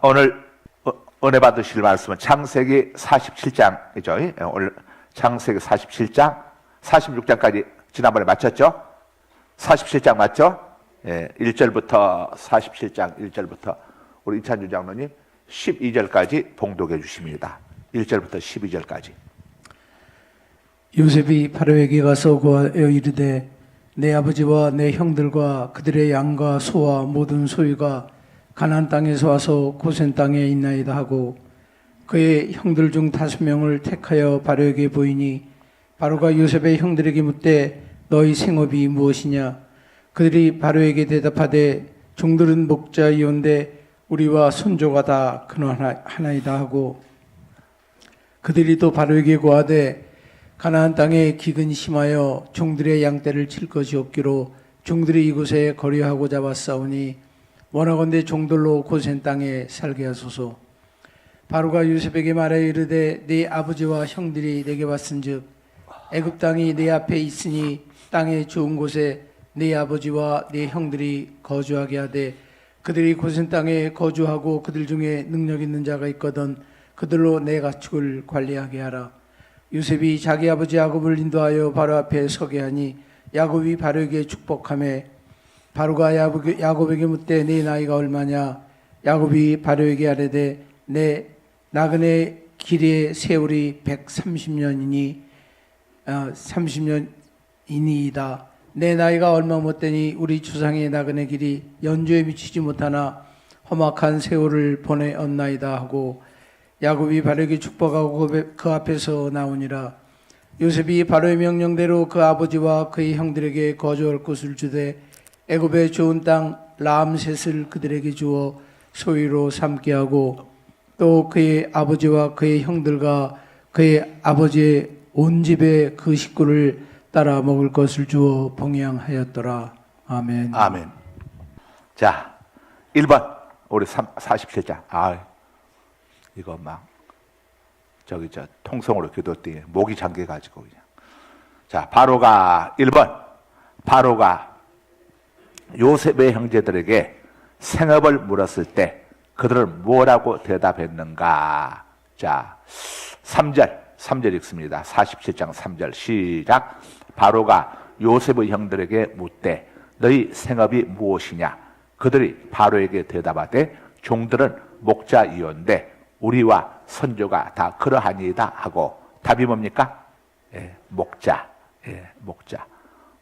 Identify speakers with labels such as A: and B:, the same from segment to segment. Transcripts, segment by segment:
A: 오늘 은혜 받으실 말씀은 창세기 47장이죠. 오늘 창세기 47장, 46장까지 지난번에 마쳤죠? 47장 맞죠? 1절부터 47장 1절부터 우리 이찬주 장로님 12절까지 봉독해 주십니다. 1절부터 12절까지.
B: 요셉이 바로에게 가서 고하여 이르되 내 아버지와 내 형들과 그들의 양과 소와 모든 소유가 가나안 땅에서 와서 고센 땅에 있나이다 하고 그의 형들 중 5명을 택하여 바로에게 보이니 바로가 요셉의 형들에게 묻되 너희 생업이 무엇이냐? 그들이 바로에게 대답하되 종들은 목자이온데 우리와 손조가 다 그러하나이다 하고 그들이 또 바로에게 고하되 가나안 땅에 기근이 심하여 종들의 양떼를 칠 것이 없기로 종들이 이곳에 거류하고 잡았사오니 원하건대 종들로 고센 땅에 살게 하소서. 바로가 요셉에게 말하여 이르되 네 아버지와 형들이 내게 왔은즉 애굽 땅이 네 앞에 있으니 땅의 좋은 곳에 네 아버지와 네 형들이 거주하게 하되 그들이 고센 땅에 거주하고 그들 중에 능력 있는 자가 있거든 그들로 내 가축을 관리하게 하라. 요셉이 자기 아버지 야곱을 인도하여 바로 앞에 서게 하니 야곱이 바로에게 축복하매 바로가 야곱에게 묻되 네 나이가 얼마냐? 야곱이 바로에게 아뢰되 내 나그네 길의 세월이 130년이니 30년이니이다. 내 나이가 얼마 못되니 우리 주상의 나그네 길이 연주에 미치지 못하나 험악한 세월을 보내었나이다 하고 야곱이 바로에게 축복하고 그 앞에서 나오니라. 요셉이 바로의 명령대로 그 아버지와 그의 형들에게 거주할 곳을 주되 애굽의 좋은 땅 라암셋을 그들에게 주어 소유로 삼게 하고 또 그의 아버지와 그의 형들과 그의 아버지의 온 집에 그 식구를 따라 먹을 것을 주어 봉양하였더라. 아멘.
A: 아멘. 자, 1번 우리 47장. 이거 막 통성으로 기도했더니 목이 잠겨가지고 그냥. 자, 바로가 1번 바로가 요셉의 형제들에게 생업을 물었을 때 그들을 뭐라고 대답했는가? 자, 3절 읽습니다. 47장 3절 시작. 바로가 요셉의 형들에게 묻되 너희 생업이 무엇이냐? 그들이 바로에게 대답하되 종들은 목자이온데 우리와 선조가 다 그러하니이다 하고 답이 뭡니까? 목자. 목자.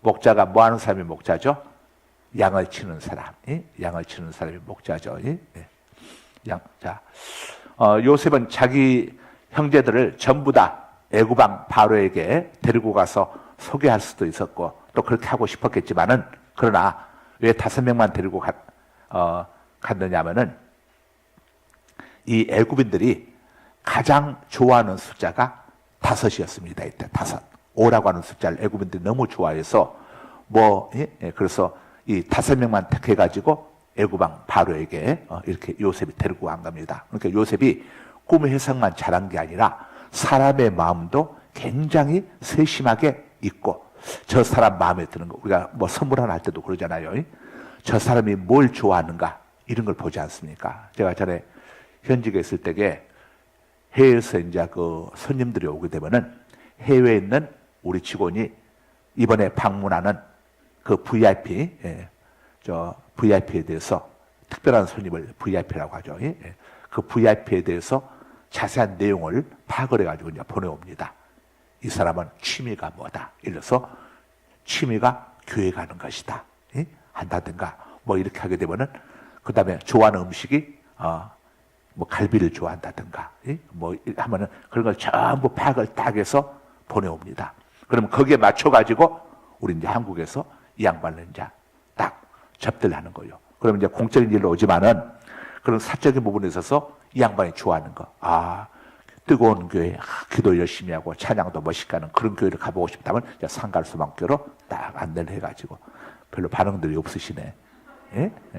A: 목자가 뭐 하는 사람이 목자죠? 양을 치는 사람. 양을 치는 사람이 목자죠. 요셉은 자기 형제들을 전부 다 애굽왕 바로에게 데리고 가서 소개할 수도 있었고 또 그렇게 하고 싶었겠지만은 그러나 왜 5명만 데리고 갔느냐면은 이 애굽인들이 가장 좋아하는 숫자가 5이었습니다. 이때 5. 5라고 하는 숫자를 애굽인들이 너무 좋아해서 그래서 이 5명만 택해가지고 애굽왕 바로에게 이렇게 요셉이 데리고 간 겁니다. 그러니까 요셉이 꿈의 해석만 잘한 게 아니라 사람의 마음도 굉장히 세심하게 있고 저 사람 마음에 드는 거 우리가 뭐 선물 하나 할 때도 그러잖아요. 저 사람이 뭘 좋아하는가 이런 걸 보지 않습니까? 제가 전에 현직에 있을 때에 해외에서 이제 그 손님들이 오게 되면은 해외에 있는 우리 직원이 이번에 방문하는 그 VIP, VIP에 대해서 특별한 손님을 VIP라고 하죠. 그 VIP에 대해서 자세한 내용을 파악을 해가지고 이제 보내옵니다. 이 사람은 취미가 뭐다. 예를 들어서 취미가 교회 가는 것이다. 한다든가 뭐 이렇게 하게 되면은 그 다음에 좋아하는 음식이 뭐 갈비를 좋아한다든가 뭐 하면은 그런 걸 전부 파악을 딱 해서 보내옵니다. 그러면 거기에 맞춰가지고 우리 이제 한국에서 이 양반을 이제 딱 접대를 하는 거예요. 그러면 이제 공적인 일로 오지만은 그런 사적인 부분에 있어서 이 양반이 좋아하는 거. 뜨거운 교회, 기도 열심히 하고 찬양도 멋있게 하는 그런 교회를 가보고 싶다면 상갈수망교로 딱 안내를 해가지고 별로 반응들이 없으시네.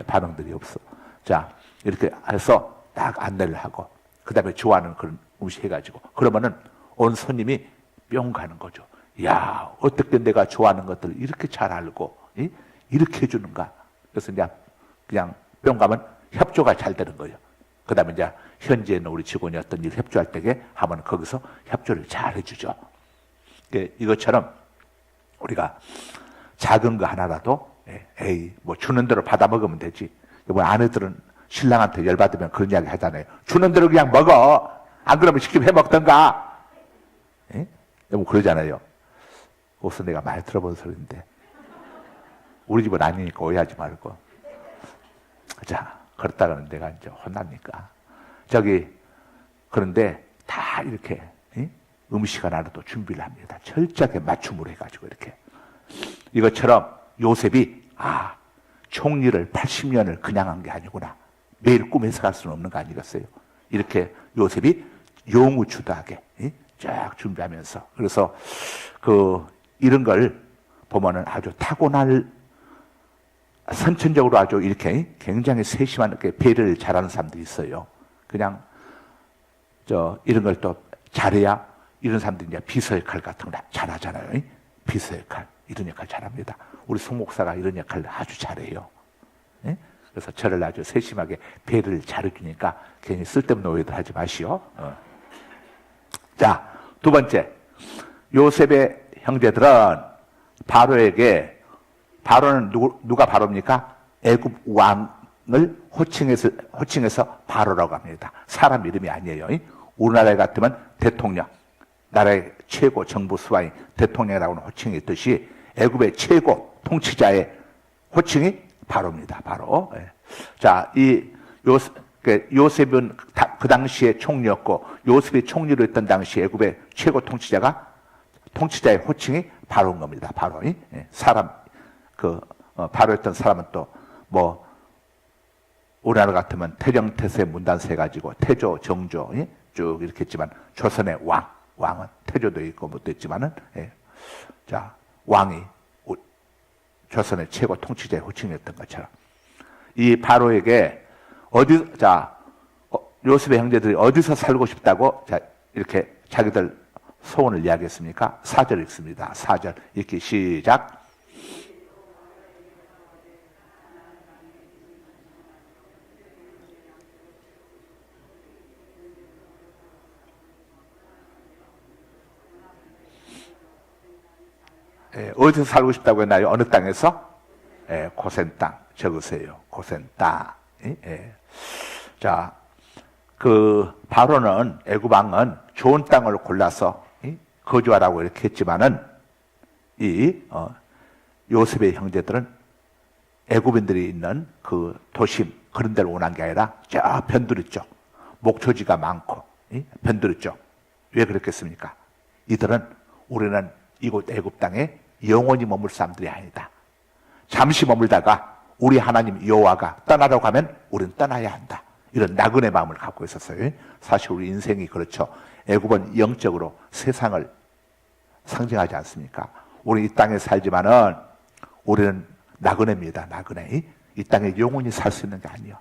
A: 반응들이 없어. 자, 이렇게 해서 딱 안내를 하고 그 다음에 좋아하는 그런 음식 해가지고 그러면은 온 손님이 뿅 가는 거죠. 야, 어떻게 내가 좋아하는 것들을 이렇게 잘 알고 이렇게 해주는가. 그래서 이제 그냥 뿅 가면 협조가 잘 되는 거예요. 그 다음에 이제 현재 있는 우리 직원이 어떤 일 협조할 때에 하면 거기서 협조를 잘 해주죠. 이것처럼 우리가 작은 거 하나라도 에이 뭐 주는 대로 받아 먹으면 되지. 뭐 아내들은 신랑한테 열받으면 그런 이야기 하잖아요. 주는 대로 그냥 먹어. 안 그러면 시키면 해 먹던가. 뭐 그러잖아요. 그것은 내가 많이 들어본 소리인데 우리 집은 아니니까 오해하지 말고. 자, 그렇다가는 내가 이제 혼납니까? 그런데 다 이렇게 음식 하나라도 준비를 합니다. 철저하게 맞춤으로 해가지고 이렇게. 이것처럼 요셉이 총리를 80년을 그냥 한 게 아니구나. 매일 꿈에서 갈 수는 없는 거 아니겠어요? 이렇게 요셉이 용우추다하게 쫙 준비하면서. 그래서 이런 걸 보면은 아주 타고날 선천적으로 아주 이렇게 굉장히 세심한 배려를 잘하는 사람들이 있어요. 그냥 이런 걸 또 잘해야 이런 사람들이 이제 비서 역할 같은 거 잘하잖아요. 비서 역할 이런 역할 잘합니다. 우리 송 목사가 이런 역할을 아주 잘해요. 그래서 저를 아주 세심하게 배려를 잘해주니까 괜히 쓸데없는 오해들 하지 마시오. 자, 두 번째, 요셉의 형제들은 바로에게, 바로는 누가 바로입니까? 애굽 왕을 호칭해서 바로라고 합니다. 사람 이름이 아니에요. 우리나라 같으면 대통령, 나라의 최고 정부 수반이 대통령이라고는 호칭이 있듯이 애굽의 최고 통치자의 호칭이 바로입니다. 바로. 자, 요셉은 그 당시에 총리였고 요셉이 총리로 했던 당시 애굽의 최고 통치자의 호칭이 바로인 겁니다. 바로. 사람 바로였던 사람은 또 뭐 우리나라 같으면 태령태세 문단세 가지고 태조 정조 쭉 이렇게 했지만 조선의 왕은 태조도 있고 뭐도 있지만은 자 왕이 조선의 최고 통치자의 호칭이었던 것처럼 이 바로에게 요셉의 형제들이 어디서 살고 싶다고 이렇게 자기들 소원을 이야기했습니까? 4절 읽습니다. 4절 읽기 시작. 어디서 살고 싶다고 했나요? 어느 땅에서? 고센 땅 적으세요. 고센 땅. 자, 바로는 애굽 왕은 좋은 땅을 골라서 거주하라고 이렇게 했지만은 요셉의 형제들은 애굽인들이 있는 그 도심 그런 데를 원한 게 아니라 저 변두리 쪽 목초지가 많고 변두리 쪽. 왜 그랬겠습니까? 이들은 우리는 이곳 애굽 땅에 영원히 머물 사람들이 아니다. 잠시 머물다가 우리 하나님 여호와가 떠나라고 하면 우리는 떠나야 한다. 이런 나그네 마음을 갖고 있었어요. 사실 우리 인생이 그렇죠. 애굽은 영적으로 세상을 상징하지 않습니까? 우리 이 땅에 살지만은 우리는 나그네입니다. 나그네. 이 땅에 영원히 살 수 있는 게 아니에요.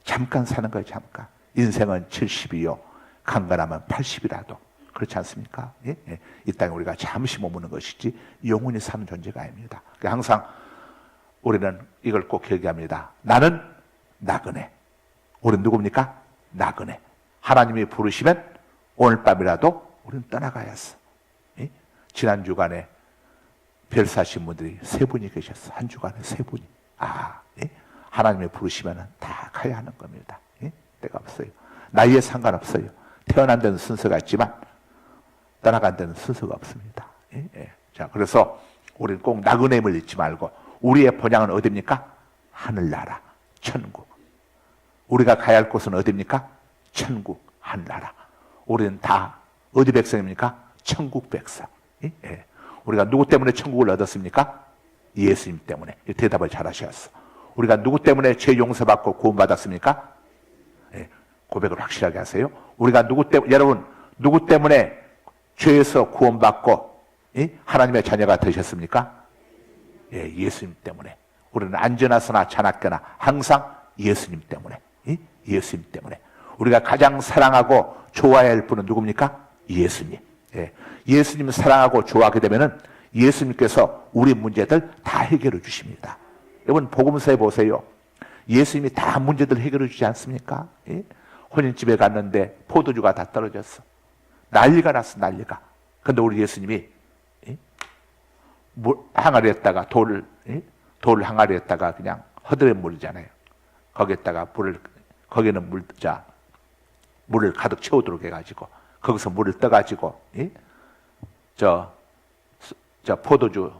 A: 잠깐 사는 거예요. 잠깐. 인생은 70이요. 강건하면 80이라도. 그렇지 않습니까? 이 땅에 우리가 잠시 머무는 것이지 영원히 사는 존재가 아닙니다. 항상 우리는 이걸 꼭 기억합니다. 나는 나그네. 우리는 누굽니까? 나그네. 하나님이 부르시면 오늘 밤이라도 우리는 떠나가야 했어. 지난 주간에 별 사신 분들이 3분이 계셨어. 한 주간에 3분이. 하나님이 부르시면 다 가야 하는 겁니다. 때가 없어요. 나이에 상관없어요. 태어난 데는 순서가 있지만 떠나간 데는 순서가 없습니다. 자, 그래서 우리는 꼭 나그네임을 잊지 말고 우리의 본향은 어디입니까? 하늘나라, 천국. 우리가 가야 할 곳은 어디입니까? 천국, 하늘나라. 우리는 다 어디 백성입니까? 천국 백성. 우리가 누구 때문에 천국을 얻었습니까? 예수님 때문에. 대답을 잘 하셨어. 우리가 누구 때문에 죄 용서받고 구원받았습니까? 고백을 확실하게 하세요. 우리가 여러분 누구 때문에 죄에서 구원받고 하나님의 자녀가 되셨습니까? 예수님 때문에. 우리는 안전하거나 자나거나 항상 예수님 때문에. 예수님 때문에. 우리가 가장 사랑하고 좋아해야 할 분은 누굽니까? 예수님. 예수님을 사랑하고 좋아하게 되면은 예수님께서 우리 문제들 다 해결해 주십니다. 여러분 복음서에 보세요. 예수님이 다 문제들 해결해 주지 않습니까? 혼인집에 갔는데 포도주가 다 떨어졌어. 난리가 났어, 난리가. 근데 우리 예수님이 항아리에다가 돌을 항아리에다가 그냥 허드렛 물이잖아요. 거기에다가 거기는 물을 가득 채우도록 해가지고 거기서 물을 떠가지고 저 포도주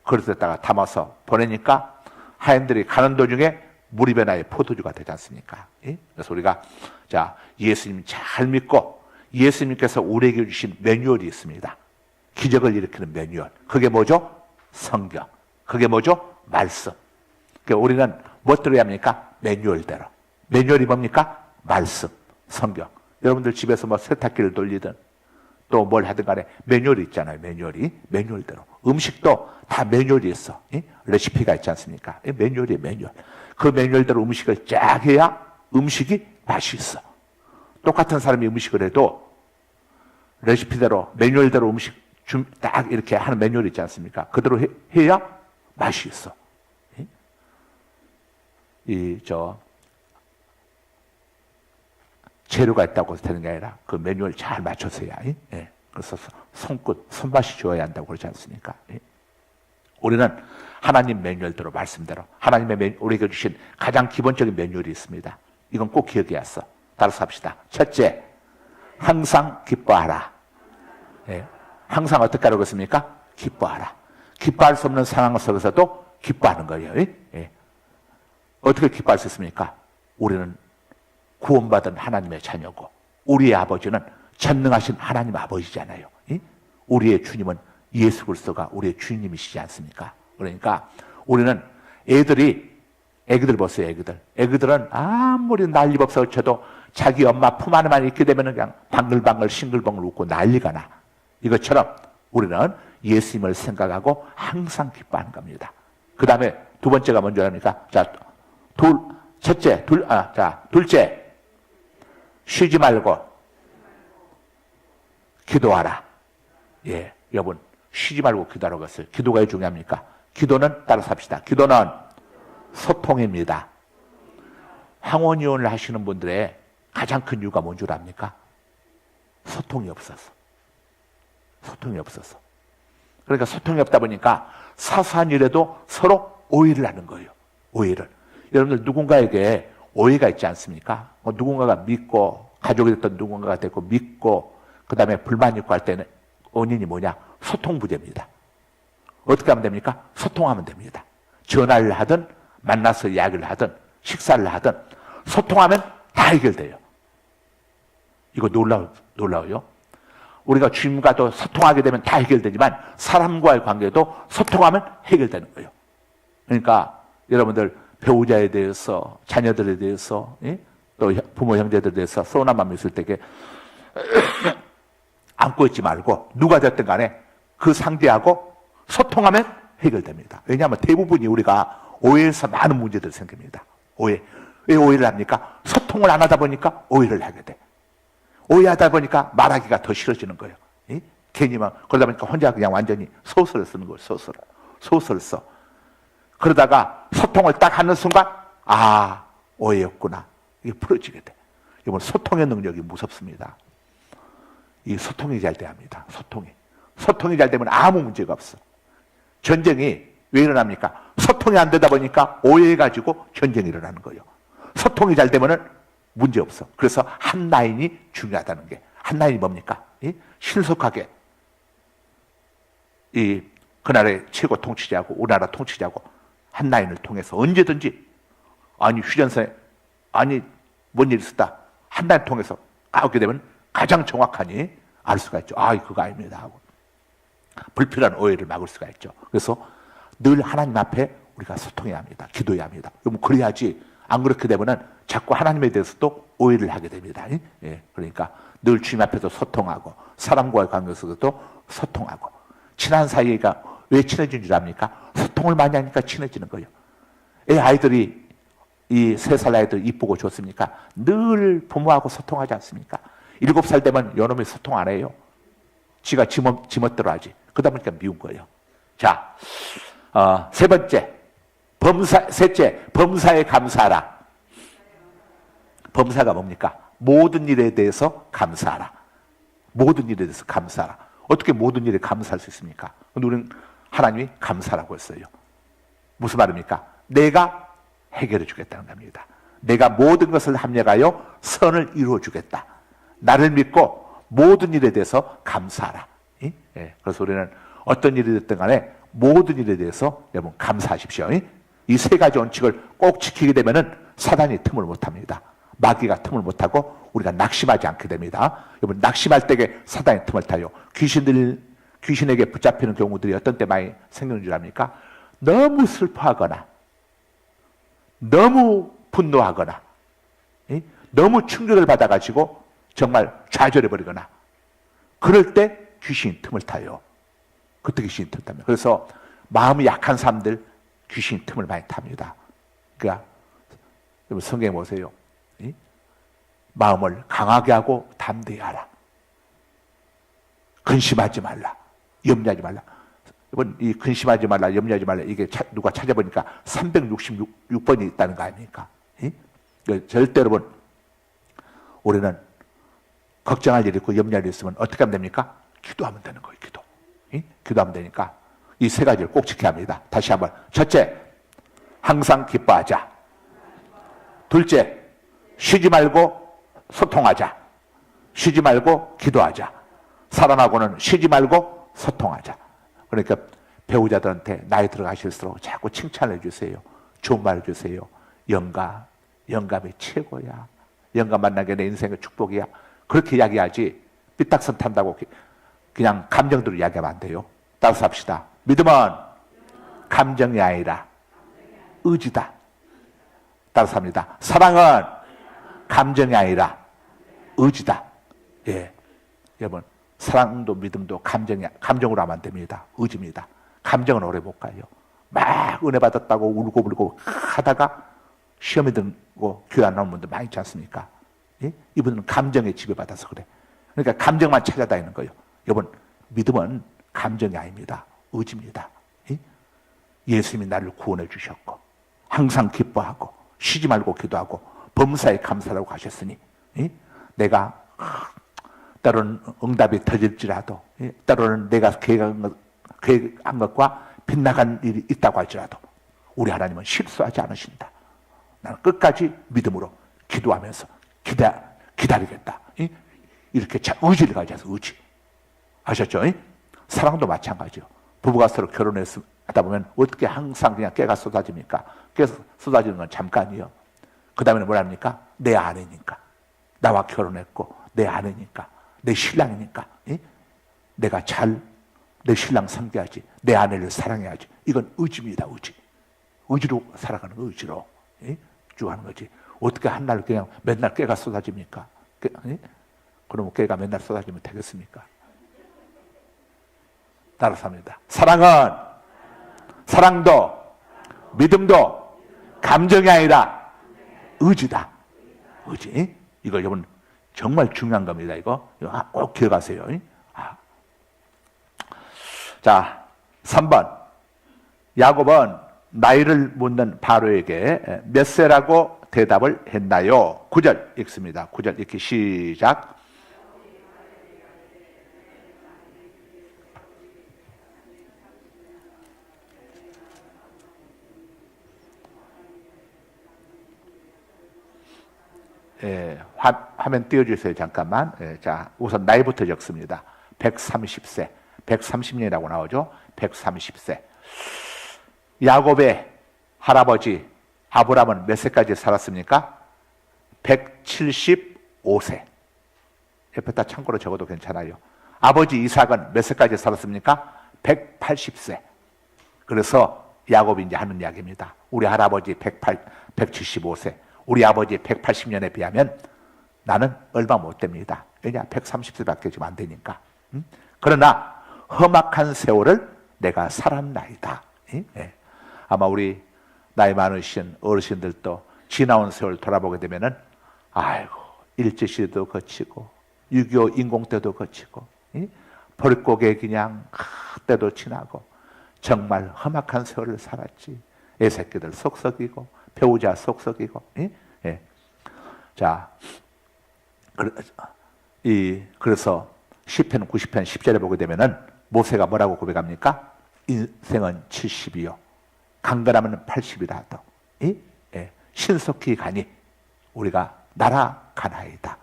A: 그릇에다가 담아서 보내니까 하인들이 가는 도중에 물이 변하여 포도주가 되지 않습니까? 그래서 우리가 예수님 잘 믿고 예수님께서 우리에게 주신 매뉴얼이 있습니다. 기적을 일으키는 매뉴얼. 그게 뭐죠? 성경. 그게 뭐죠? 말씀. 그러니까 우리는 뭐 들어야 합니까? 매뉴얼대로. 매뉴얼이 뭡니까? 말씀, 성경. 여러분들 집에서 뭐 세탁기를 돌리든 또 뭘 하든 간에 매뉴얼이 있잖아요. 매뉴얼대로. 음식도 다 매뉴얼이 있어. 레시피가 있지 않습니까? 매뉴얼이에요, 매뉴얼. 그 매뉴얼대로 음식을 쫙 해야 음식이 맛이 있어. 똑같은 사람이 음식을 해도 레시피대로, 매뉴얼대로 음식 딱 이렇게 하는 매뉴얼이 있지 않습니까? 그대로 해야 맛이 있어. 재료가 있다고 되는 게 아니라 그 매뉴얼 잘 맞춰서 해야. 그래서 손맛이 좋아야 한다고 그러지 않습니까? 우리는 하나님 매뉴얼대로, 말씀대로 하나님의 우리에게 주신 가장 기본적인 매뉴얼이 있습니다. 이건 꼭 기억해야 써. 따라서 합시다. 첫째, 항상 기뻐하라. 항상 어떻게 하라고 했습니까? 기뻐하라. 기뻐할 수 없는 상황 속에서도 기뻐하는 거예요. 어떻게 기뻐할 수 있습니까? 우리는 구원받은 하나님의 자녀고 우리의 아버지는 전능하신 하나님 아버지잖아요. 우리의 주님은 예수 그리스도가 우리의 주님이시지 않습니까? 그러니까 우리는 애기들 보세요. 애기들은 아무리 난리법석을 쳐도 자기 엄마 품 안에만 있게 되면 그냥 방글방글 싱글벙글 웃고 난리가 나. 이것처럼 우리는 예수님을 생각하고 항상 기뻐하는 겁니다. 그 다음에 두 번째가 뭔지 압니까? 둘째, 쉬지 말고 기도하라. 여러분, 쉬지 말고 기도하라고 했어요. 기도가 왜 중요합니까? 기도는, 따라서 합시다. 기도는 소통입니다. 황혼이혼을 하시는 분들의 가장 큰 이유가 뭔 줄 압니까? 소통이 없어서. 그러니까 소통이 없다 보니까 사소한 일에도 서로 오해를 하는 거예요. 오해를. 여러분들 누군가에게 오해가 있지 않습니까? 누군가가 믿고, 가족이 됐던 누군가가 됐고 믿고, 그 다음에 불만 있고 할 때는 원인이 뭐냐? 소통 부재입니다. 어떻게 하면 됩니까? 소통하면 됩니다. 전화를 하든 만나서 이야기를 하든 식사를 하든 소통하면 다 해결돼요. 이거 놀라워요. 우리가 주님과도 소통하게 되면 다 해결되지만 사람과의 관계도 소통하면 해결되는 거예요. 그러니까 여러분들 배우자에 대해서, 자녀들에 대해서, 또 부모 형제들에 대해서 서운한 마음이 있을 때에 안고 있지 말고 누가 됐든 간에 그 상대하고 소통하면 해결됩니다. 왜냐하면 대부분이 우리가 오해에서 많은 문제들이 생깁니다. 오해. 왜 오해를 합니까? 소통을 안 하다 보니까 오해를 하게 돼. 오해하다 보니까 말하기가 더 싫어지는 거예요. 괜히만 그러다 보니까 혼자 그냥 완전히 소설을 쓰는 거예요. 소설을 써. 그러다가 소통을 딱 하는 순간 오해였구나. 이게 풀어지게 돼. 이번 소통의 능력이 무섭습니다. 이 소통이 잘 돼야 합니다. 소통이 잘 되면 아무 문제가 없어. 전쟁이 왜 일어납니까? 소통이 안 되다 보니까 오해해가지고 전쟁이 일어나는 거예요. 소통이 잘 되면은 문제 없어. 그래서 한 라인이 중요하다는 게. 한 라인이 뭡니까? 신속하게 그날의 최고 통치자하고 우리나라 통치자하고 한 라인을 통해서 언제든지 휴전선에 뭔 일이 있었다. 한 라인 통해서 가게 되면 가장 정확하니 알 수가 있죠. 그거 아닙니다 하고 불필요한 오해를 막을 수가 있죠. 그래서 늘 하나님 앞에 우리가 소통해야 합니다. 기도해야 합니다. 그래야지 안 그렇게 되면은 자꾸 하나님에 대해서도 오해를 하게 됩니다. 그러니까 늘 주님 앞에서 소통하고 사람과의 관계 속에서도 소통하고 친한 사이가 왜 친해진 줄 압니까? 소통을 많이 하니까 친해지는 거예요. 아이들이 이 3살 아이들 이쁘고 좋습니까? 늘 부모하고 소통하지 않습니까? 7살 되면 요놈이 소통 안 해요. 지가 지멋대로 하지. 그러다 보니까 미운 거예요. 자, 셋째, 범사에 감사하라. 범사가 뭡니까? 모든 일에 대해서 감사하라. 모든 일에 대해서 감사하라. 어떻게 모든 일에 감사할 수 있습니까? 근데 우리는 하나님이 감사라고 했어요. 무슨 말입니까? 내가 해결해 주겠다는 겁니다. 내가 모든 것을 합력하여 선을 이루어 주겠다. 나를 믿고 모든 일에 대해서 감사하라. 예. 그래서 우리는 어떤 일이 됐든 간에 모든 일에 대해서 여러분 감사하십시오. 이 세 가지 원칙을 꼭 지키게 되면은 사단이 틈을 못합니다. 마귀가 틈을 못하고 우리가 낙심하지 않게 됩니다. 여러분 낙심할 때에 사단이 틈을 타요. 귀신에게 붙잡히는 경우들이 어떤 때 많이 생기는 줄 압니까? 너무 슬퍼하거나 너무 분노하거나 너무 충격을 받아가지고 정말 좌절해버리거나 그럴 때 귀신이 틈을 타요. 그때 귀신이 틈을 탑니다. 그래서 마음이 약한 사람들 귀신이 틈을 많이 탑니다. 그러니까 여러분 성경에 보세요. 마음을 강하게 하고 담대히 하라. 근심하지 말라. 염려하지 말라. 여러분 이 근심하지 말라, 염려하지 말라 이게 누가 찾아보니까 366번이 있다는 거 아닙니까? 절대 여러분 우리는 걱정할 일이 있고 염려할 일이 있으면 어떻게 하면 됩니까? 기도하면 되는 거예요. 기도. 기도하면 되니까 이 세 가지를 꼭 지켜야 합니다. 다시 한번. 첫째, 항상 기뻐하자. 둘째, 쉬지 말고 소통하자. 쉬지 말고 기도하자. 사람하고는 쉬지 말고 소통하자. 그러니까 배우자들한테 나이 들어가실수록 자꾸 칭찬을 해주세요. 좋은 말 해주세요. 영감이 최고야. 영감 만나게 내 인생의 축복이야. 그렇게 이야기하지 삐딱선 탄다고 그냥 감정대로 이야기하면 안 돼요. 따라서 합시다. 믿음은 감정이 아니라 의지다. 따라서 합니다. 사랑은 감정이 아니라 의지다. 예, 여러분 사랑도 믿음도 감정으로 하면 안 됩니다. 의지입니다. 감정은 오래 못 가요. 막 은혜 받았다고 울고 불고 하다가 시험에 들고 교회 안 나오는 분들 많이 있지 않습니까? 예? 이분은 감정에 지배받아서 그래. 그러니까 감정만 찾아다니는 거예요. 여러분 믿음은 감정이 아닙니다. 의지입니다. 예? 예수님이 나를 구원해 주셨고 항상 기뻐하고 쉬지 말고 기도하고 범사에 감사라고 하셨으니 내가 때로는 응답이 터질지라도 때로는 내가 계획한 것과 빗나간 일이 있다고 할지라도 우리 하나님은 실수하지 않으신다. 나는 끝까지 믿음으로 기도하면서 기다리겠다. 이렇게 의지를 가져서 의지. 아셨죠? 사랑도 마찬가지요. 부부가 서로 결혼하다 보면 어떻게 항상 그냥 깨가 쏟아집니까? 깨가 쏟아지는 건 잠깐이요. 그 다음에는 뭐랍니까? 내 아내니까. 나와 결혼했고 내 아내니까. 내 신랑이니까. 내가 내 신랑 섬겨야지. 내 아내를 사랑해야지. 이건 의지입니다. 의지. 의지로 살아가는 의지로 쭉 하는 거지. 어떻게 한날 그냥 맨날 깨가 쏟아집니까? 그러면 깨가 맨날 쏟아지면 되겠습니까? 따라서 합니다. 사랑도 믿음도 감정이 아니라 의지다. 의지. 이거 여러분 정말 중요한 겁니다. 이거 꼭 기억하세요. 자, 3번. 야곱은 나이를 묻는 바로에게 몇 세라고 대답을 했나요? 9절 읽습니다. 9절 읽기 시작. 예, 화면 띄워주세요. 잠깐만. 예, 자, 우선 나이부터 적습니다. 130세. 130년이라고 나오죠. 130세. 야곱의 할아버지 아브라함은 몇 세까지 살았습니까? 175세. 옆에다 참고로 적어도 괜찮아요. 아버지 이삭은 몇 세까지 살았습니까? 180세. 그래서 야곱이 이제 하는 이야기입니다. 우리 할아버지 175세. 우리 아버지 180년에 비하면 나는 얼마 못 됩니다. 왜냐? 130세밖에 지금 안 되니까. 그러나 험악한 세월을 내가 살았나이다. 예. 아마 우리 나이 많으신 어르신들도 지나온 세월 돌아보게 되면은 아이고 일제시대도 거치고 6.25 인공 때도 거치고 벌곡에 그냥 때도 지나고 정말 험악한 세월을 살았지. 애새끼들 속썩이고 배우자 속썩이고. 예. 자, 그래서 시편 90편 10절에 보게 되면은 모세가 뭐라고 고백합니까? 인생은 70이요. 강건하면 80이라도 신속히 가니 우리가 날아가나이다.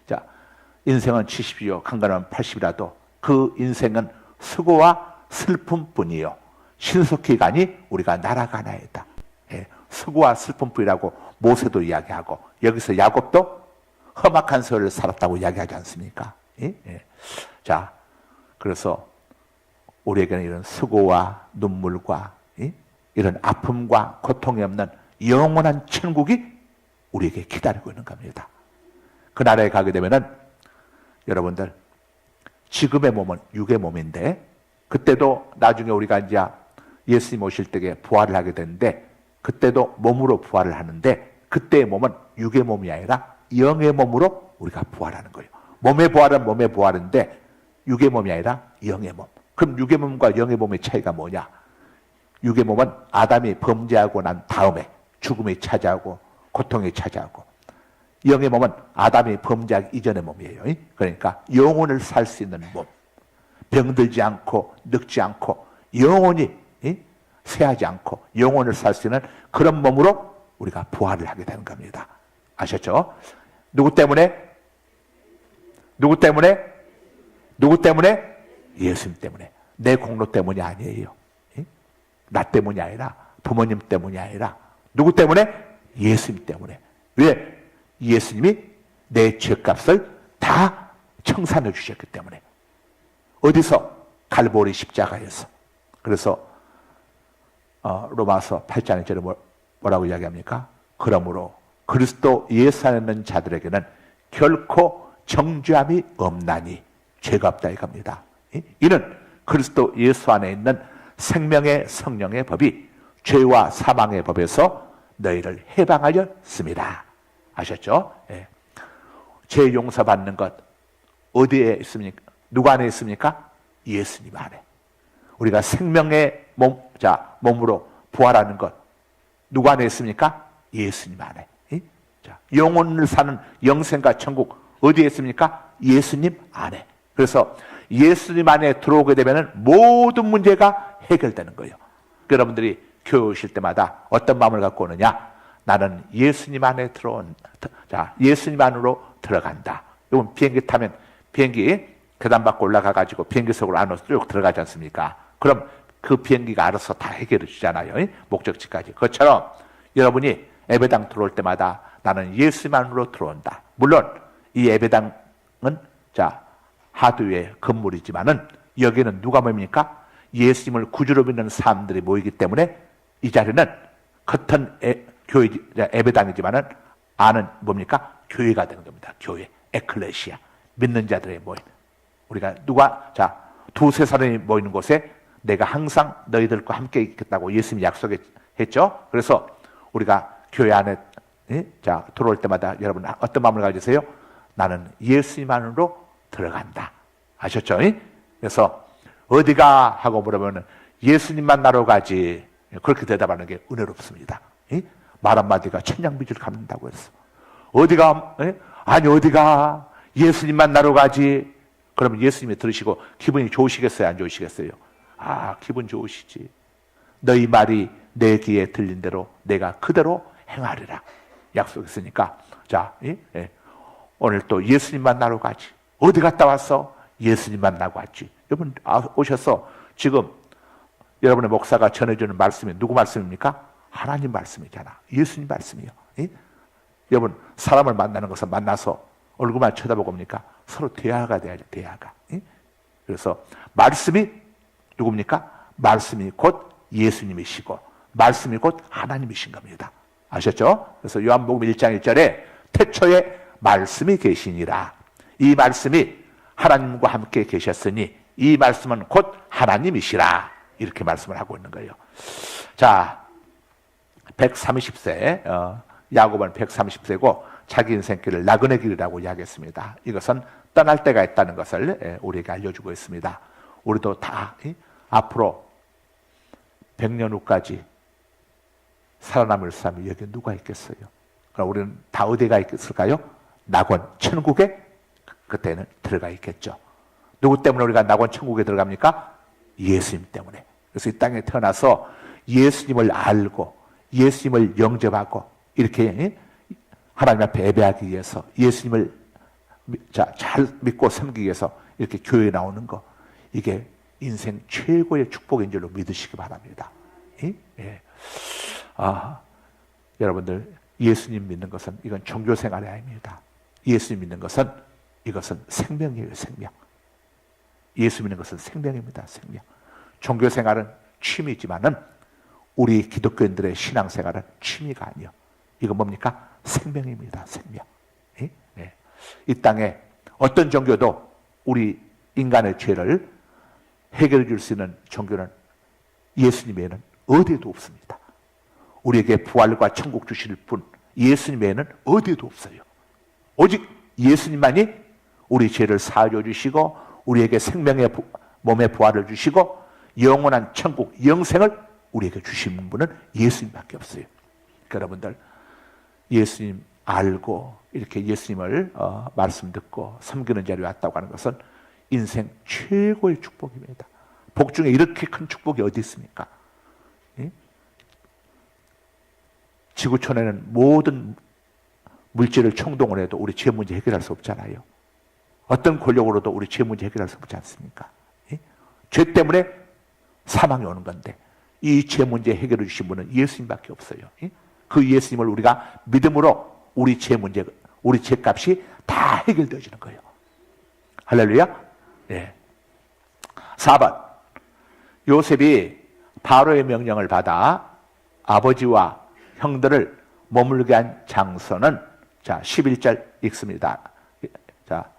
A: 자, 인생은 70이요. 강건하면 80이라도 그 인생은 수고와 슬픔뿐이요. 신속히 가니 우리가 날아가나이다. 수고와 슬픔뿐이라고 모세도 이야기하고 여기서 야곱도 험악한 세월을 살았다고 이야기하지 않습니까? 자, 그래서 우리에게는 이런 수고와 눈물과 이런 아픔과 고통이 없는 영원한 천국이 우리에게 기다리고 있는 겁니다. 그 나라에 가게 되면은 여러분들 지금의 몸은 육의 몸인데 그때도 나중에 우리가 이제 예수님 오실 때에 부활을 하게 되는데 그때도 몸으로 부활을 하는데 그때의 몸은 육의 몸이 아니라 영의 몸으로 우리가 부활하는 거예요. 몸의 부활은 몸의 부활인데 육의 몸이 아니라 영의 몸. 그럼 육의 몸과 영의 몸의 차이가 뭐냐? 육의 몸은 아담이 범죄하고 난 다음에 죽음이 차지하고 고통이 차지하고 영의 몸은 아담이 범죄하기 이전의 몸이에요. 그러니까 영혼을 살 수 있는 몸. 병들지 않고 늙지 않고 영원히 쇠하지 않고 영혼을 살 수 있는 그런 몸으로 우리가 부활을 하게 되는 겁니다. 아셨죠? 누구 때문에? 누구 때문에? 누구 때문에? 예수님 때문에. 내 공로 때문이 아니에요. 나 때문이 아니라 부모님 때문이 아니라 누구 때문에? 예수님 때문에. 왜? 예수님이 내 죄값을 다 청산해 주셨기 때문에. 어디서? 갈보리 십자가에서. 그래서 로마서 8장 1절에 뭐라고 이야기합니까? 그러므로 그리스도 예수 안에 있는 자들에게는 결코 정죄함이 없나니 죄가 없다 이겁니다. 이는 그리스도 예수 안에 있는 생명의 성령의 법이 죄와 사망의 법에서 너희를 해방하였습니다. 아셨죠? 죄 용서받는 것 어디에 있습니까? 누구 안에 있습니까? 예수님 안에. 우리가 생명의 몸으로 부활하는 것 누구 안에 있습니까? 예수님 안에. 자, 영혼을 사는 영생과 천국 어디에 있습니까? 예수님 안에. 그래서 예수님 안에 들어오게 되면 모든 문제가 해결되는 거예요. 여러분들이 교회 오실 때마다 어떤 마음을 갖고 오느냐? 나는 예수님 안에 자, 예수님 안으로 들어간다. 이건 비행기 타면 비행기 계단 받고 올라가가지고 비행기 속으로 안으로 쭉 들어가지 않습니까? 그럼 그 비행기가 알아서 다 해결해 주잖아요. 목적지까지. 그것처럼 여러분이 예배당 들어올 때마다 나는 예수님 안으로 들어온다. 물론 이 예배당은 자 하드웨어 건물이지만은 여기는 누가 뭡니까? 예수님을 구주로 믿는 사람들이 모이기 때문에 이 자리는 겉은 교회 예배당이지만은 안은 뭡니까? 교회가 되는 겁니다. 교회, 에클레시아, 믿는 자들의 모임. 우리가 자 두세 사람이 모이는 곳에 내가 항상 너희들과 함께 있겠다고 예수님이 약속했죠. 그래서 우리가 교회 안에 자 들어올 때마다 여러분 어떤 마음을 가지세요? 나는 예수님 안으로 들어간다. 아셨죠? 그래서 어디가 하고 물어보면 예수님 만나러 가지. 그렇게 대답하는 게 은혜롭습니다. 말 한마디가 천냥빚을 갚는다고 했어. 어디가? 아니 어디가? 예수님 만나러 가지. 그러면 예수님이 들으시고 기분이 좋으시겠어요? 안 좋으시겠어요? 아, 기분 좋으시지. 너희 말이 내 귀에 들린 대로 내가 그대로 행하리라. 약속했으니까. 자, 오늘 또 예수님 만나러 가지. 어디 갔다 왔어? 예수님 만나고 왔지. 여러분 오셔서 지금 여러분의 목사가 전해주는 말씀이 누구 말씀입니까? 하나님 말씀이잖아. 예수님 말씀이요. 여러분 사람을 만나는 것은 만나서 얼굴만 쳐다보고 옵니까? 서로 대화가 돼야죠. 대화가. 그래서 말씀이 누굽니까? 말씀이 곧 예수님이시고 말씀이 곧 하나님이신 겁니다. 아셨죠? 그래서 요한복음 1장 1절에 태초에 말씀이 계시니라. 이 말씀이 하나님과 함께 계셨으니 이 말씀은 곧 하나님이시라. 이렇게 말씀을 하고 있는 거예요. 자, 130세 야곱은 130세고 자기 인생길을 나그네 길이라고 이야기했습니다. 이것은 떠날 때가 있다는 것을 우리에게 알려주고 있습니다. 우리도 다 앞으로 100년 후까지 살아남을 사람이 여기 누가 있겠어요? 그럼 우리는 다 어디에 가 있을까요? 낙원 천국에 그때는 들어가 있겠죠. 누구 때문에 우리가 낙원 천국에 들어갑니까? 예수님 때문에. 그래서 이 땅에 태어나서 예수님을 알고 예수님을 영접하고 이렇게 하나님 앞에 예배하기 위해서 예수님을 잘 믿고 섬기기 위해서 이렇게 교회에 나오는 거, 이게 인생 최고의 축복인 줄로 믿으시기 바랍니다. 예. 여러분들, 예수님 믿는 것은 이건 종교 생활이 아닙니다. 예수님 믿는 것은 이것은 생명이에요. 생명. 예수 믿는 것은 생명입니다. 생명. 종교 생활은 취미지만은 우리 기독교인들의 신앙생활은 취미가 아니요. 이건 뭡니까? 생명입니다. 생명. 예? 예. 이 땅에 어떤 종교도 우리 인간의 죄를 해결해 줄 수 있는 종교는 예수님 외에는 어디에도 없습니다. 우리에게 부활과 천국 주실 분 예수님 외에는 어디에도 없어요. 오직 예수님만이 우리 죄를 사하여 주시고 우리에게 생명의 몸의 부활을 주시고 영원한 천국 영생을 우리에게 주시는 분은 예수님밖에 없어요. 그러니까 여러분들, 예수님 알고 이렇게 예수님을 말씀 듣고 섬기는 자리에 왔다고 하는 것은 인생 최고의 축복입니다. 복 중에 이렇게 큰 축복이 어디 있습니까? 예? 지구촌에는 모든 물질을 총동원 해도 우리 죄 문제 해결할 수 없잖아요. 어떤 권력으로도 우리 죄 문제 해결할 수 없지 않습니까? 예? 죄 때문에 사망이 오는 건데 이 죄 문제 해결해 주신 분은 예수님밖에 없어요. 예? 그 예수님을 우리가 믿음으로 우리 죄 문제, 우리 죄값이 다 해결되어지는 거예요. 할렐루야. 예. 4번, 요셉이 바로의 명령을 받아 아버지와 형들을 머물게 한 장소는, 자, 11절 읽습니다. 자,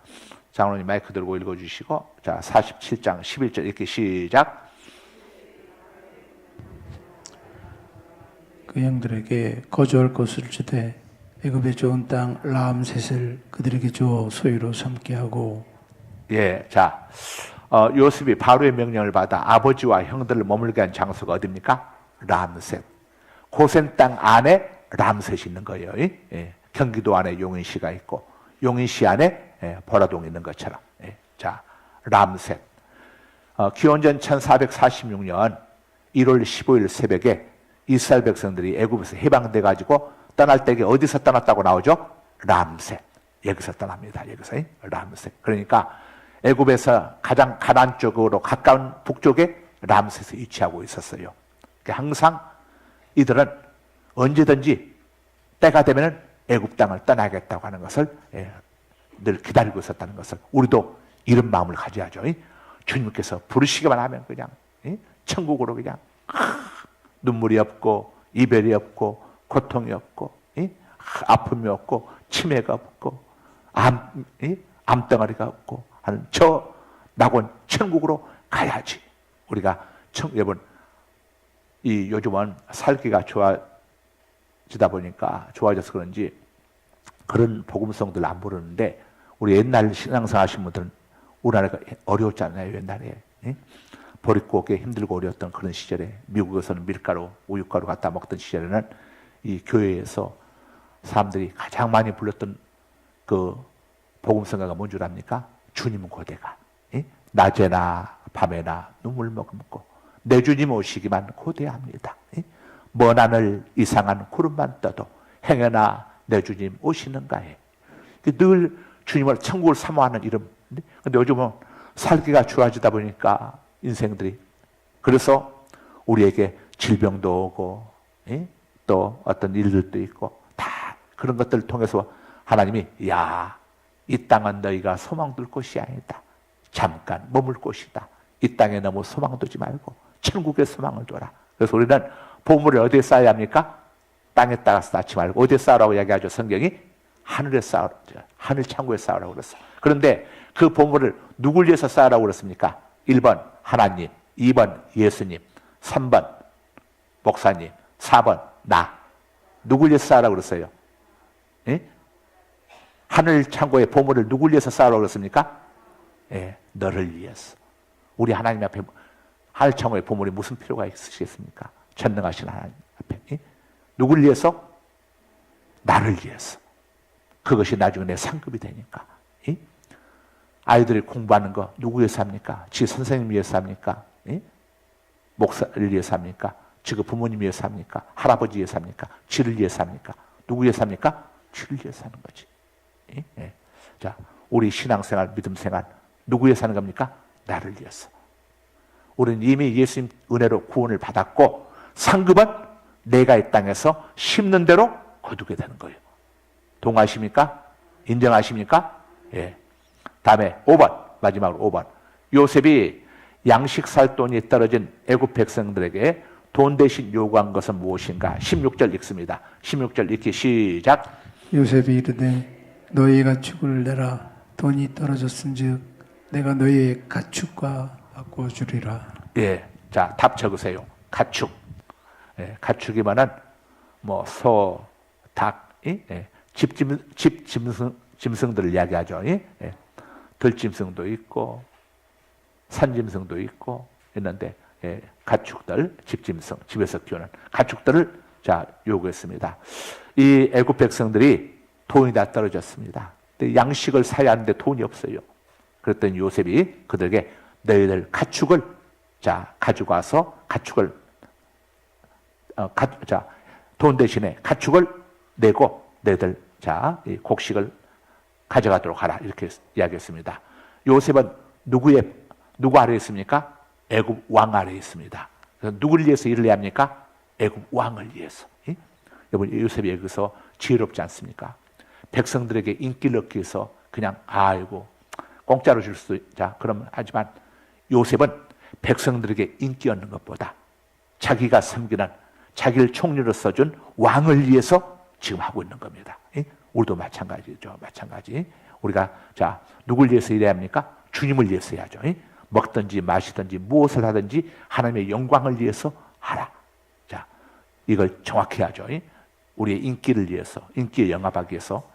A: 장로님 마이크 들고 읽어주시고, 자, 47장 11절 이렇게 시작.
B: 그 형들에게 거주할 곳을 주되 애굽의 좋은 땅 라암셋을 그들에게 주어 소유로 삼게 하고.
A: 예, 자, 요셉이 바로의 명령을 받아 아버지와 형들을 머물게 한 장소가 어디입니까? 람셋. 고센 땅 안에 람셋이 있는 거예요. 예. 경기도 안에 용인시가 있고 용인시 안에 보라동이 있는 것처럼. 예. 자, 람셋. 기원전 1446년 1월 15일 새벽에 이스라엘 백성들이 애굽에서 해방돼 가지고 떠날 때에 어디서 떠났다고 나오죠? 람셋. 여기서 떠납니다. 여기서 람셋. 그러니까 애굽에서 가장 가나안 쪽으로 가까운 북쪽에 람셋에 위치하고 있었어요. 그러니까 항상 이들은 언제든지 때가 되면 애굽 땅을 떠나겠다고 하는 것을 늘 기다리고 있었다는 것을 우리도 이런 마음을 가져야죠. 주님께서 부르시기만 하면 그냥 천국으로 그냥 눈물이 없고 이별이 없고 고통이 없고 아픔이 없고 치매가 없고 암덩어리가 없고 하는 저 낙원 천국으로 가야지. 우리가 여러분, 이 요즘은 살기가 좋아지다 보니까 좋아져서 그런지 그런 복음성들 안 부르는데 우리 옛날 신앙생활 하신 분들은 우리나라가 어려웠잖아요. 옛날에 보릿고개 힘들고 어려웠던 그런 시절에 미국에서는 밀가루, 우유가루 갖다 먹던 시절에는 이 교회에서 사람들이 가장 많이 불렀던 그 복음성가가 뭔 줄 압니까? 주님은 고대가 낮에나 밤에나 눈물 머금고 내 주님 오시기만 고대합니다. 먼 하늘 이상한 구름만 떠도 행여나 내 주님 오시는가 해. 늘 주님을 천국을 사모하는 이름. 근데 요즘은 살기가 좋아지다 보니까 인생들이, 그래서 우리에게 질병도 오고 또 어떤 일들도 있고 다 그런 것들을 통해서 하나님이 이 땅은 너희가 소망 둘 곳이 아니다. 잠깐 머물 곳이다. 이 땅에 너무 소망 두지 말고 천국에 소망을 둬라. 그래서 우리는 보물을 어디에 쌓아야 합니까? 땅에다가 쌓지 말고 어디에 쌓으라고 이야기하죠. 성경이 하늘에 쌓으라, 하늘 창고에 쌓으라고 그랬어. 그런데 그 보물을 누굴 위해서 쌓으라고 그랬습니까? 1번 하나님, 2번 예수님, 3번 목사님, 4번 나. 누굴 위해서 쌓으라고 그랬어요? 하늘 창고의 보물을 누굴 위해서 쌓으라고 그랬습니까? 너를 위해서. 우리 하나님 앞에 하늘 창고의 보물이 무슨 필요가 있으시겠습니까? 전능하신 하나님 앞에. 누굴 위해서? 나를 위해서. 그것이 나중에 내 상급이 되니까. 이? 아이들이 공부하는 거 누구 위해서 합니까? 지 선생님 위해서 합니까? 이? 목사를 위해서 합니까? 지금 부모님 위해서 합니까? 할아버지 위해서 합니까? 지를 위해서 합니까? 누구 위해서 합니까? 지를 위해서 하는 거지. 이? 예. 자, 우리 신앙생활, 믿음생활 누구 위해서 하는 겁니까? 나를 위해서. 우리는 이미 예수님 은혜로 구원을 받았고 상급은 내가 이 땅에서 심는 대로 거두게 되는 거예요. 동의하십니까? 인정하십니까? 예. 다음에 5번, 마지막으로 5번. 요셉이 양식 살 돈이 떨어진 애굽 백성들에게 돈 대신 요구한 것은 무엇인가? 16절 읽습니다. 16절 읽기 시작.
B: 요셉이 이르되 너희의 가축을 내라. 돈이 떨어졌은즉 내가 너희의 가축과 바꿔주리라.
A: 예. 자, 답 적으세요. 가축. 예, 가축이면은 뭐 소, 닭, 예, 짐승들을 이야기하죠. 예? 예. 들짐승도 있고 산짐승도 있고 있는데 예, 가축들, 집짐승, 집에서 키우는 가축들을 자 요구했습니다. 이 애굽 백성들이 돈이 다 떨어졌습니다. 근데 양식을 사야 하는데 돈이 없어요. 그랬더니 요셉이 그들에게 너희들 가축을 자 가지고 와서 가축을 돈 대신에 가축을 내고 너희들 자 이 곡식을 가져가도록 하라 이렇게 이야기했습니다. 요셉은 누구 아래에 있습니까? 애굽 왕 아래에 있습니다. 그래서 누구를 위해서 일을 해야 합니까? 애굽 왕을 위해서. 여러분 요셉이 여기서 지혜롭지 않습니까? 백성들에게 인기를 얻기 위해서 그냥 아이고 공짜로 줄 수 있자 그러면 하지만 요셉은 백성들에게 인기 얻는 것보다 자기가 섬기는 자기를 총리로 써준 왕을 위해서 지금 하고 있는 겁니다. 우리도 마찬가지죠. 마찬가지. 우리가 자 누굴 위해서 일해야 합니까? 주님을 위해서 해야죠. 먹든지 마시든지 무엇을 하든지 하나님의 영광을 위해서 하라. 자 이걸 정확히 하죠. 우리의 인기를 위해서 인기에 영합하기 위해서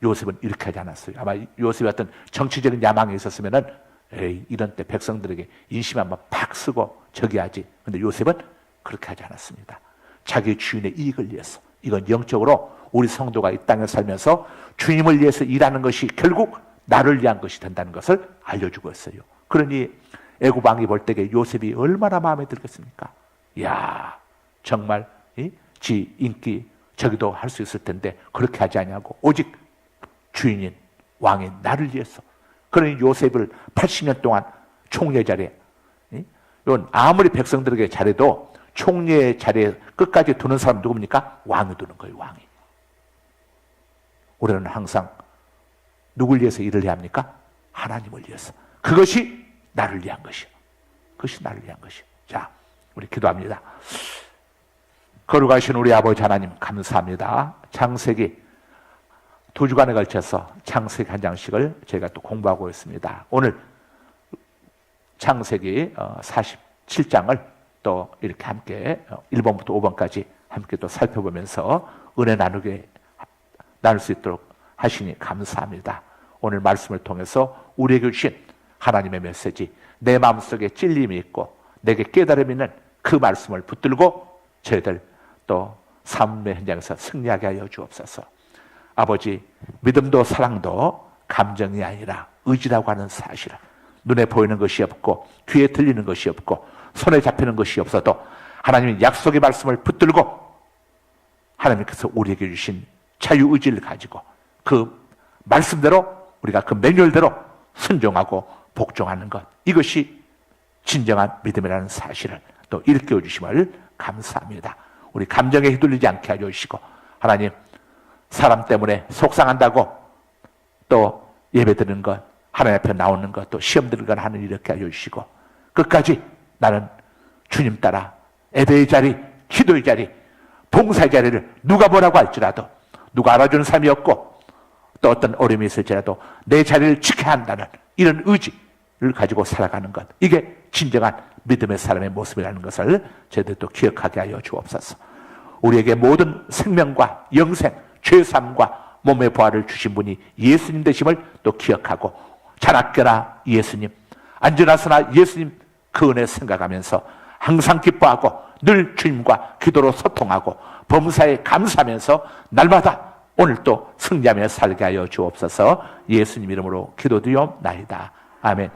A: 요셉은 이렇게 하지 않았어요. 아마 요셉이 어떤 정치적인 야망이 있었으면은 에이 이런 때 백성들에게 인심 한번 팍 쓰고 저기 하지. 근데 요셉은 그렇게 하지 않았습니다. 자기 주인의 이익을 위해서. 이건 영적으로 우리 성도가 이 땅에 살면서 주님을 위해서 일하는 것이 결국 나를 위한 것이 된다는 것을 알려주고 있어요. 그러니 애굽 왕이 볼 때에 요셉이 얼마나 마음에 들겠습니까? 이야 정말 지 인기 저기도 할 수 있을 텐데 그렇게 하지 않냐고 오직 주인인 왕인 나를 위해서. 그러니 요셉을 80년 동안 총리의 자리에 이건 아무리 백성들에게 잘해도 총리의 자리에 끝까지 두는 사람 누굽니까? 왕이 두는 거예요. 왕이. 우리는 항상 누굴 위해서 일을 해야 합니까? 하나님을 위해서. 그것이 나를 위한 것이요. 그것이 나를 위한 것이요. 자, 우리 기도합니다. 거룩하신 우리 아버지 하나님 감사합니다. 창세기 2주간에 걸쳐서 창세기 한 장씩을 저희가 또 공부하고 있습니다. 오늘 창세기 47장을 또 이렇게 함께 1번부터 5번까지 함께 또 살펴보면서 은혜 나눌 수 있도록 하시니 감사합니다. 오늘 말씀을 통해서 우리에게 주신 하나님의 메시지, 내 마음속에 찔림이 있고 내게 깨달음이 있는 그 말씀을 붙들고 저희들 또 삶의 현장에서 승리하게 하여 주옵소서. 아버지, 믿음도 사랑도 감정이 아니라 의지라고 하는 사실을 눈에 보이는 것이 없고 귀에 들리는 것이 없고 손에 잡히는 것이 없어도 하나님의 약속의 말씀을 붙들고 하나님께서 우리에게 주신 자유의지를 가지고 그 말씀대로 우리가 그 매뉴얼대로 순종하고 복종하는 것, 이것이 진정한 믿음이라는 사실을 또 일깨워 주심을 감사합니다. 우리 감정에 휘둘리지 않게 하여 주시고 하나님 사람 때문에 속상한다고 또 예배드리는 것, 하나님 앞에 나오는 것, 또 시험 드는 것 하는 이렇게 하여 주시고 끝까지 나는 주님 따라 예배의 자리, 기도의 자리, 봉사의 자리를 누가 뭐라고 할지라도 누가 알아주는 사람이 없고 또 어떤 어려움이 있을지라도 내 자리를 지켜야 한다는 이런 의지를 가지고 살아가는 것, 이게 진정한 믿음의 사람의 모습이라는 것을 저희들도 기억하게 하여 주옵소서. 우리에게 모든 생명과 영생, 죄삼과 몸의 부활을 주신 분이 예수님 되심을 또 기억하고 자나깨나 예수님, 안전하서나 예수님 그 은혜 생각하면서 항상 기뻐하고 늘 주님과 기도로 소통하고 범사에 감사하면서 날마다 오늘 또 승리하며 살게 하여 주옵소서. 예수님 이름으로 기도드리옵나이다. 아멘.